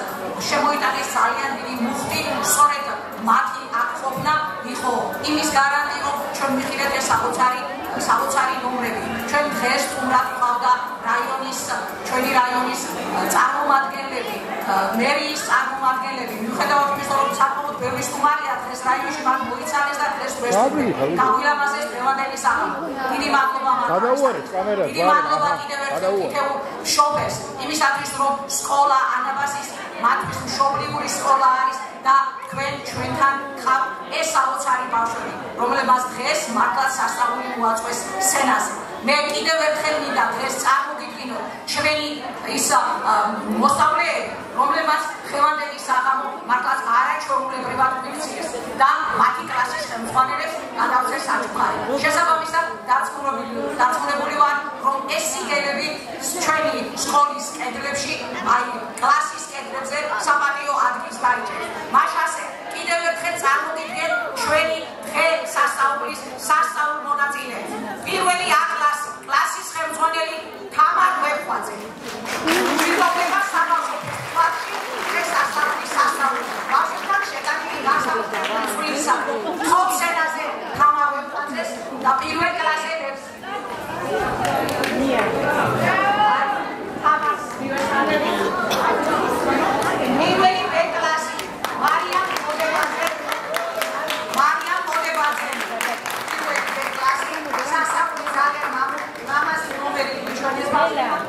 შემოიტანეს ძალიან დიდი მუხტი, სწორედ მათი აქ ყოფნა იყო იმის გარანტი, რომ ჩვენ ვიხილეთ ეს საოცარი ნომრები. ჩვენ დღეს სტუმრად გვყავდა ჩვენი რაიონის წარმომადგენლები, მერიის წარმომადგენლები. მიუხედავად იმისა, რომ საკმაოდ ბევრი სტუმარია დღეს რაიონში, მათ მოიცანეს და დღეს გავილამაზეს დღევანდელი საღამო. დიდი მადლობა მათთვის. დიდი მადლობა კიდევ ერთხელ თითოეულ მშობელს იმისათვის, რომ სკოლა ანაბაზის მათთვის მშობლიური სკოლა არის და თქვენ ჩვენთან ხართ ეს საოცარი ბავშვები, რომლებმაც დღეს მართლაც სასწაული მოაწყვეს სცენაზე. მე კიდევ ერთხელ მინდა დღეს წარმოგიდგინოთ ჩვენი ის მოსწავლეები, რომლებმაც დღევანდელი საღამო მართლაც არაჩვეულებრივად მივცეს და მათი კლასის ხელმძღვანელებს გადავწეს საჩუქარი. შესაბამისად დარწმუნებული ვარ, რომ ეს სიგელები ჩვენი სკოლის კედლებში, აი კლასის კედლებზე საპატიო ადგილს დაიჭერს. მაშასე კიდევ ერთხელ წარმოგიდგენთ ჩვენი დღე სასწავლო მონაწილეები. პირველი A კლასის ხელმძღვანელი თამარ ვეხვაძე. მოგვითხრობა საბავშვო ფესტივალში სასწავლო ბავშვებთან შეტანილი გასავლისა top სცენაზე თამარ ვეხვაძეს და პირველ კლასელებს პირველი B კლასი მარიამ მოდებაძე. პირველი B კლასი სასწავლო ძალიან მამაზი ნომერი ჩვენს ბავშვებთან.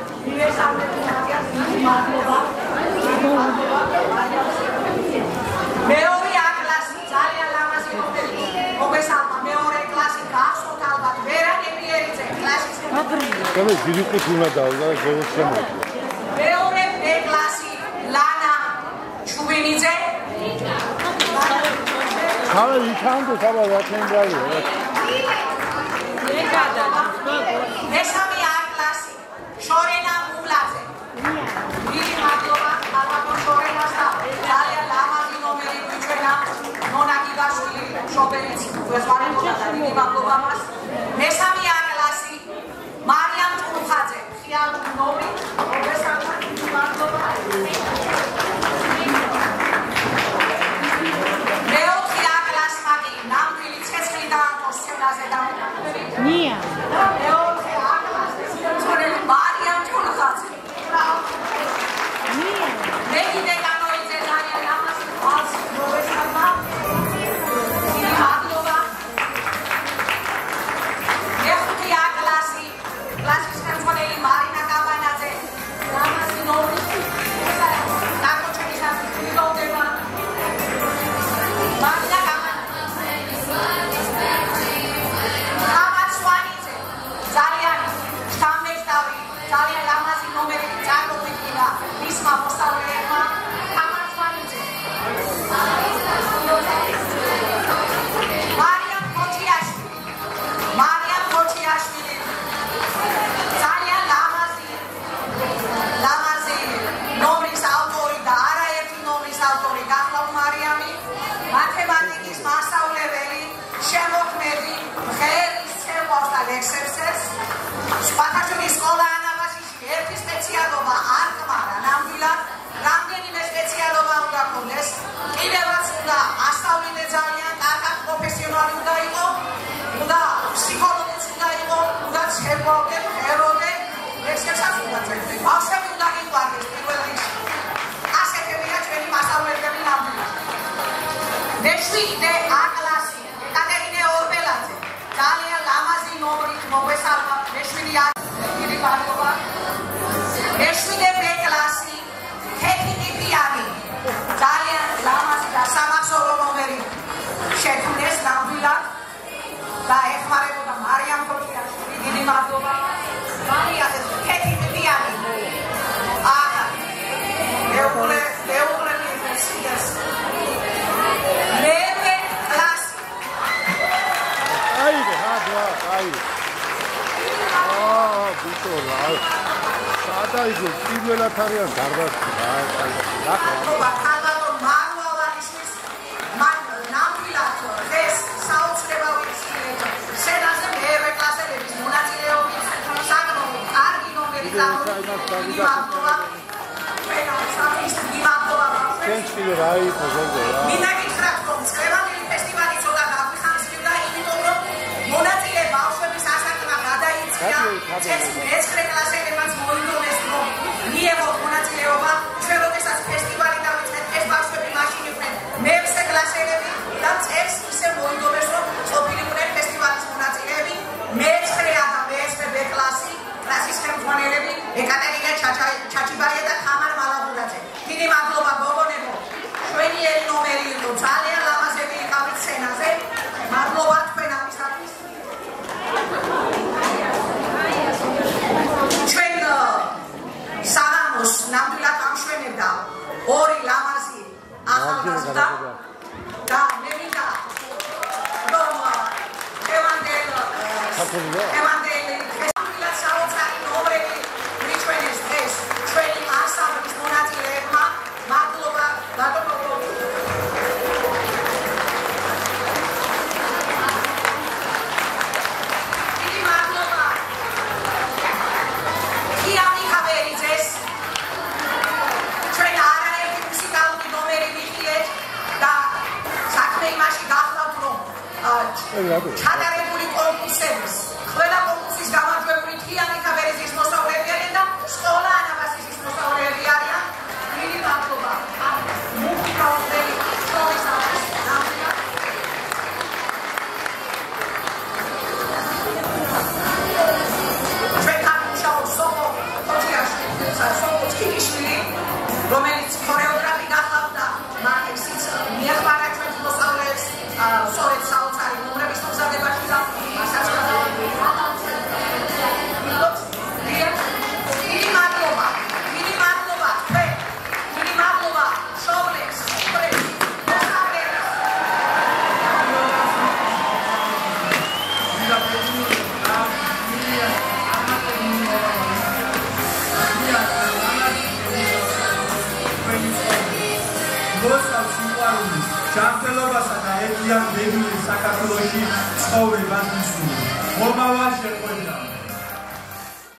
მეორე A კლასი ძალიან ლამაზი ნომერი. მოგესალმა მეორე კლასი გახსოვთ ალბათ ვერანები ერიძე კლასის. გამე დიდი ყუთი უნდა დავდა და გოლს შემოიღო. მეორე B კლასი ლანა ჩუბინიძე. ხალე იქამდე საბა ვაკენდალი. მესამე A კლასი შორენა მულაძე. დიდი მადლობა ალბათ შორენას და ძალიან ლამაზი ნომერი გვიჩვენა ნონა გიგაშვილი მშობელიც გვეხმარებოდა და დიდი მადლობა მას. მესამე A კლასი მარიამ ჭურხაძე. ხიალ ნომრი მოგესალმა დიდი მადლობა. მეოთხე A კლასი მაგი ნამდვილი ცეცხლი დაანთო სცენაზე დამოკიდებული. ნია. მეოთხე A კლასი სცენაზე მარიამ ჭურხაძე. მე კიდე გამოიწე ძალიან ლამაზი ხალხი მოგესალმა. დიდი მადლობა. მეხუთე მეშვიდე A კლასი ეკატერინე ორბელაძე ძალიან ლამაზი ნომრით მოგვესალმა მეშვიდე A დიდი მადლობა მეშვიდე B კლასი ქეთი ტიპიანი ძალიან ლამაზი და სამახსოვრო ნომერი შექმნეს ნამდვილად და ეხმარებოდა მარიამ ქოთიაშვილი დიდი მადლობა მარია ქეთი ტიპიანი აჰა მეუღლე მესიას მერვე კლასი აიდე აიდე ბიჭო რა სადაიგო პირველად არიან დარბაზში რა ალბათ მარვალანიშვილის მან ნამდვილად ეს საოცრებავის სცენაზე მერვე კლასელების მონაწილეობით საკმაოდ კარგი ნომერი გამოვიდა კენჭი რა იყო ზოგადად რა მინდა გითხრათ რომ წლევანდელი ფესტივალი ცოტა გაგვიხანსრივდა იმიტომ რომ მონაწილე ბავშვების ასაკმა გადაიწია ეს მეცხრე კლასელებმაც მოიგონეს რომ მიიღოთ მონაწილეობა ჩვენ როდესაც ფესტივალი დავიწყეთ ეს ბავშვები მაშინ იყვნენ მეექვსე კლასელები და წელს ისე მოიგონეს რომ ყოფილიყვნენ ფესტივალის მონაწილეები მეცხრეა და მეექვსე B კლასი კლასის ხელმძღვანელები ეკატერინე ჩაჩიბაია და თამარ მალაბურაძე დიდი მადლობა გოგონებო ჩვენი ერი ნომერი იყო ძალიან ლამაზები იყავით სცენაზე მადლობა თქვენ ამისათვის ჩვენ საღამოს ნამდვილად ამშვენებდა ორი ლამაზი ახალგაზრდა და მე მინდა რომ ევანდელი ნამდვილად საოცარი ნომრები მიჩვენეს დღეს ჩვენი ანსამბლის მონაწილეებმა მადლობა ბატონო დიდი მადლობა კიანი ხავერიძეს ჩვენ არაერთი მუსიკალური ნომერი ვიხილეთ და საქმე იმაში გახლავთ რომ ჩატარებული კონკურსების ყველა კონკურსის გამარჯვებული კიანი ხავერიძის მოსწავლეები არიან და სკოლა ანაბასისის მოსწავლეები არიან დიდი მადლობა მუსიკალური შოუისათვის ნამდვილად ჩვენთან მუშაობს სოფო ქოთიაშვილი რომელიც ქორეოგრაფი გახლავთ და ისიც მიეხმარა ჩვენს მოსწავლეებს სწორედ საოცარი ნომრების მომზადებაში და მასაც დიდი მადლობა თქვენ დიდი მადლობა შოვლებს ჯანმრთელობასა და ერთიან ბედნიერ საქართველოში ცხოვრებას მისურვებ. მომავალ შეხვედრამდე.